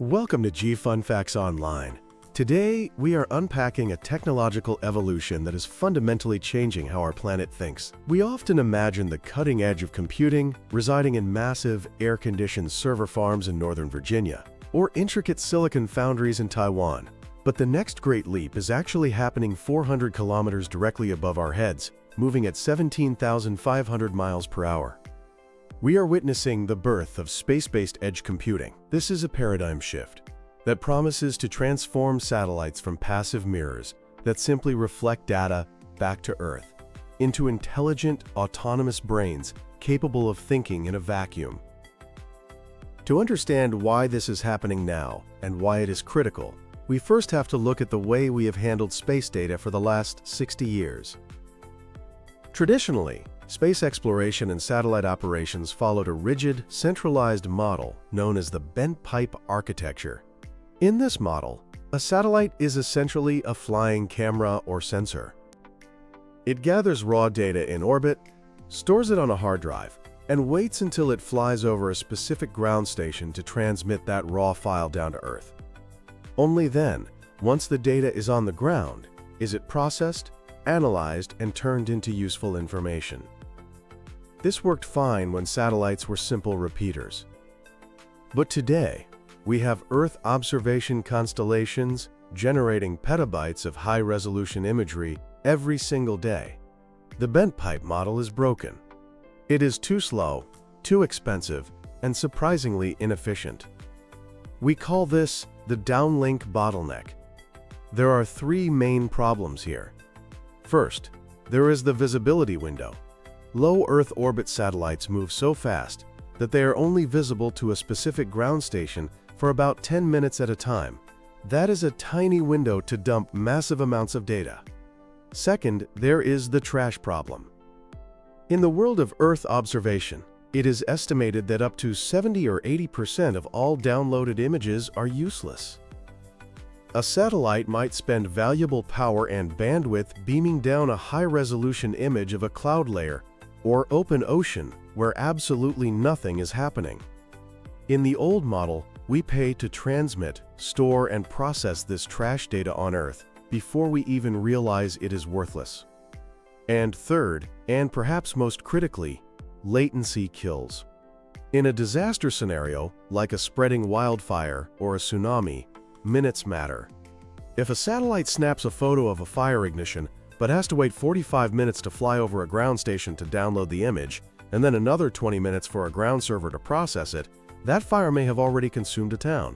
Welcome to G Fun Facts Online. Today, we are unpacking a technological evolution that is fundamentally changing how our planet thinks. We often imagine the cutting edge of computing residing in massive, air-conditioned server farms in Northern Virginia, or intricate silicon foundries in Taiwan. But the next great leap is actually happening 400 kilometers directly above our heads, moving at 17,500 miles per hour. We are witnessing the birth of space-based edge computing. This is a paradigm shift that promises to transform satellites from passive mirrors that simply reflect data back to Earth into intelligent, autonomous brains capable of thinking in a vacuum. To understand why this is happening now and why it is critical, we first have to look at the way we have handled space data for the last 60 years. Traditionally, space exploration and satellite operations followed a rigid, centralized model known as the bent pipe architecture. In this model, a satellite is essentially a flying camera or sensor. It gathers raw data in orbit, stores it on a hard drive, and waits until it flies over a specific ground station to transmit that raw file down to Earth. Only then, once the data is on the ground, is it processed, analyzed, and turned into useful information. This worked fine when satellites were simple repeaters. But today, we have Earth observation constellations generating petabytes of high-resolution imagery every single day. The bent pipe model is broken. It is too slow, too expensive, and surprisingly inefficient. We call this the downlink bottleneck. There are three main problems here. First, there is the visibility window. Low Earth orbit satellites move so fast that they are only visible to a specific ground station for about 10 minutes at a time. That is a tiny window to dump massive amounts of data. Second, there is the trash problem. In the world of Earth observation, it is estimated that up to 70 or 80% of all downloaded images are useless. A satellite might spend valuable power and bandwidth beaming down a high-resolution image of a cloud layer or open ocean where absolutely nothing is happening. In the old model, we pay to transmit, store, and process this trash data on Earth before we even realize it is worthless. And third, and perhaps most critically, latency kills. In a disaster scenario, like a spreading wildfire or a tsunami, minutes matter. If a satellite snaps a photo of a fire ignition but has to wait 45 minutes to fly over a ground station to download the image, and then another 20 minutes for a ground server to process it, that fire may have already consumed a town.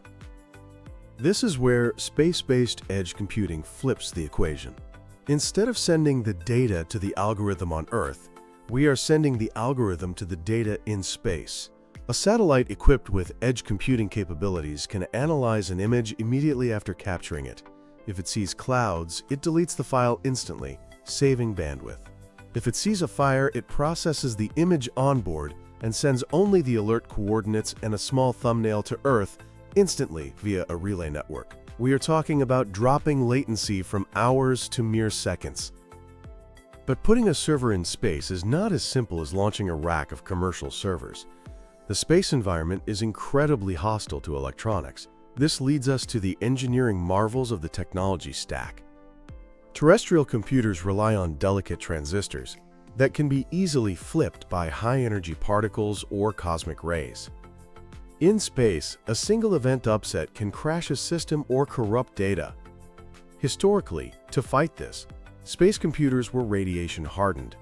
This is where space-based edge computing flips the equation. Instead of sending the data to the algorithm on Earth, we are sending the algorithm to the data in space. A satellite equipped with edge computing capabilities can analyze an image immediately after capturing it. If it sees clouds, it deletes the file instantly, saving bandwidth. If it sees a fire, it processes the image onboard and sends only the alert coordinates and a small thumbnail to Earth instantly via a relay network. We are talking about dropping latency from hours to mere seconds. But putting a server in space is not as simple as launching a rack of commercial servers. The space environment is incredibly hostile to electronics. This leads us to the engineering marvels of the technology stack. Terrestrial computers rely on delicate transistors that can be easily flipped by high-energy particles or cosmic rays. In space, a single event upset can crash a system or corrupt data. Historically, to fight this, space computers were radiation-hardened.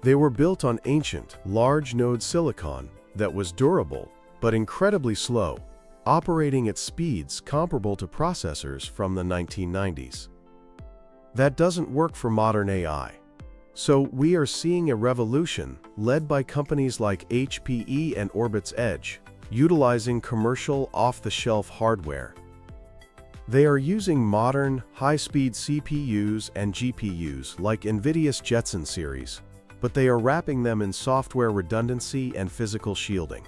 They were built on ancient, large-node silicon that was durable but incredibly slow, operating at speeds comparable to processors from the 1990s. That doesn't work for modern AI. So we are seeing a revolution led by companies like HPE and Orbit's Edge, utilizing commercial off-the-shelf hardware. They are using modern, high-speed CPUs and GPUs like NVIDIA's Jetson series, but they are wrapping them in software redundancy and physical shielding.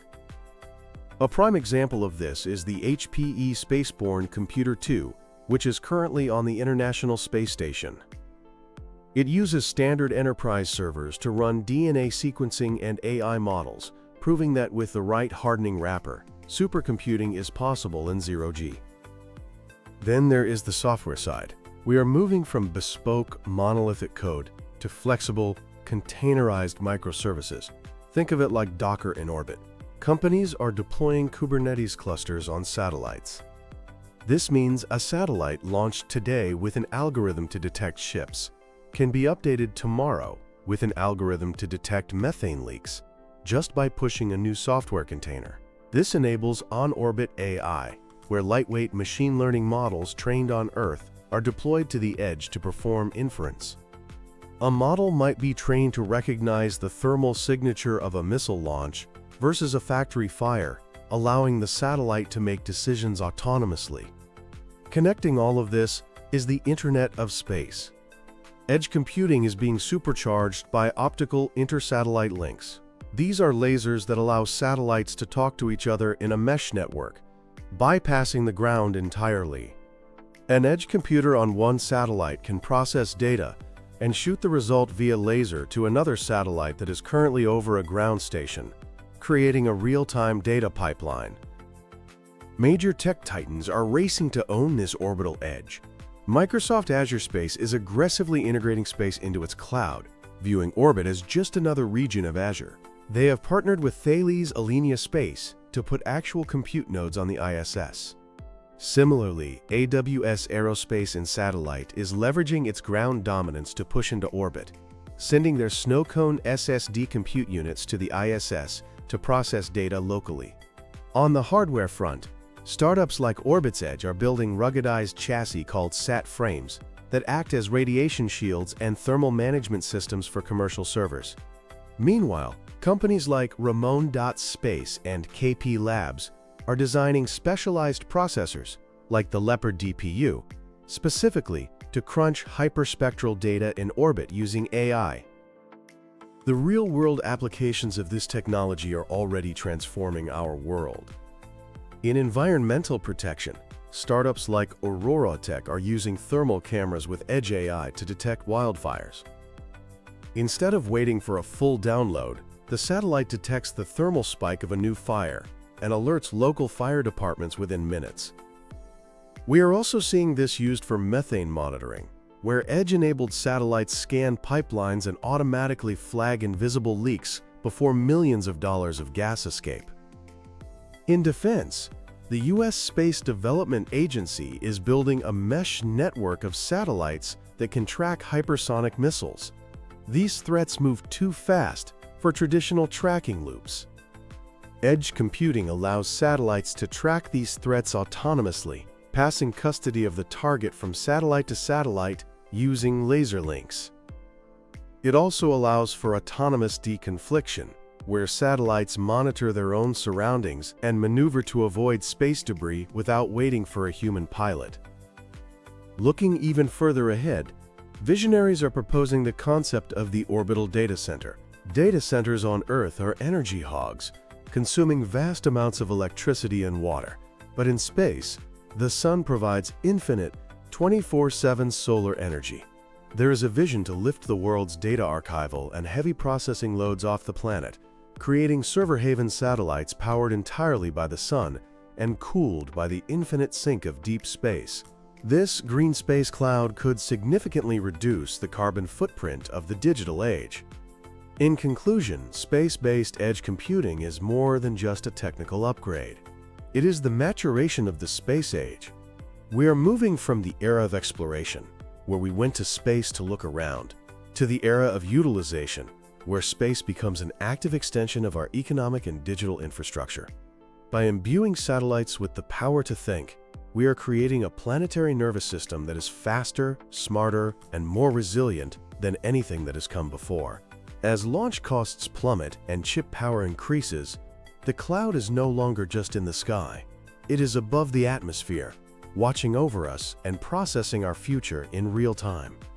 A prime example of this is the HPE Spaceborne Computer 2, which is currently on the International Space Station. It uses standard enterprise servers to run DNA sequencing and AI models, proving that with the right hardening wrapper, supercomputing is possible in zero-G. Then there is the software side. We are moving from bespoke, monolithic code to flexible, containerized microservices. Think of it like Docker in orbit. Companies are deploying Kubernetes clusters on satellites. This means a satellite launched today with an algorithm to detect ships can be updated tomorrow with an algorithm to detect methane leaks just by pushing a new software container. This enables on-orbit AI, where lightweight machine learning models trained on Earth are deployed to the edge to perform inference. A model might be trained to recognize the thermal signature of a missile launch versus a factory fire, allowing the satellite to make decisions autonomously. Connecting all of this is the Internet of Space. Edge computing is being supercharged by optical intersatellite links. These are lasers that allow satellites to talk to each other in a mesh network, bypassing the ground entirely. An edge computer on one satellite can process data and shoot the result via laser to another satellite that is currently over a ground station, creating a real-time data pipeline. Major tech titans are racing to own this orbital edge. Microsoft Azure Space is aggressively integrating space into its cloud, viewing orbit as just another region of Azure. They have partnered with Thales Alenia Space to put actual compute nodes on the ISS. Similarly, AWS Aerospace and Satellite is leveraging its ground dominance to push into orbit, sending their Snowcone SSD compute units to the ISS to process data locally. On the hardware front, startups like Orbit's Edge are building ruggedized chassis called SAT frames that act as radiation shields and thermal management systems for commercial servers. Meanwhile, companies like Ramon.Space and KP Labs are designing specialized processors, like the Leopard DPU, specifically to crunch hyperspectral data in orbit using AI. The real-world applications of this technology are already transforming our world. In environmental protection, startups like Aurora Tech are using thermal cameras with Edge AI to detect wildfires. Instead of waiting for a full download, the satellite detects the thermal spike of a new fire and alerts local fire departments within minutes. We are also seeing this used for methane monitoring, where edge-enabled satellites scan pipelines and automatically flag invisible leaks before millions of dollars of gas escape. In defense, the U.S. Space Development Agency is building a mesh network of satellites that can track hypersonic missiles. These threats move too fast for traditional tracking loops. Edge computing allows satellites to track these threats autonomously, passing custody of the target from satellite to satellite using laser links. It also allows for autonomous deconfliction, where satellites monitor their own surroundings and maneuver to avoid space debris without waiting for a human pilot. Looking even further ahead, visionaries are proposing the concept of the orbital data center. Data centers on Earth are energy hogs, consuming vast amounts of electricity and water. But in space, the sun provides infinite, 24/7 solar energy. There is a vision to lift the world's data archival and heavy processing loads off the planet, creating server-haven satellites powered entirely by the sun and cooled by the infinite sink of deep space. This green space cloud could significantly reduce the carbon footprint of the digital age. In conclusion, space-based edge computing is more than just a technical upgrade. It is the maturation of the space age. We are moving from the era of exploration, where we went to space to look around, to the era of utilization, where space becomes an active extension of our economic and digital infrastructure. By imbuing satellites with the power to think, we are creating a planetary nervous system that is faster, smarter, and more resilient than anything that has come before. As launch costs plummet and chip power increases, the cloud is no longer just in the sky. It is above the atmosphere, watching over us and processing our future in real time.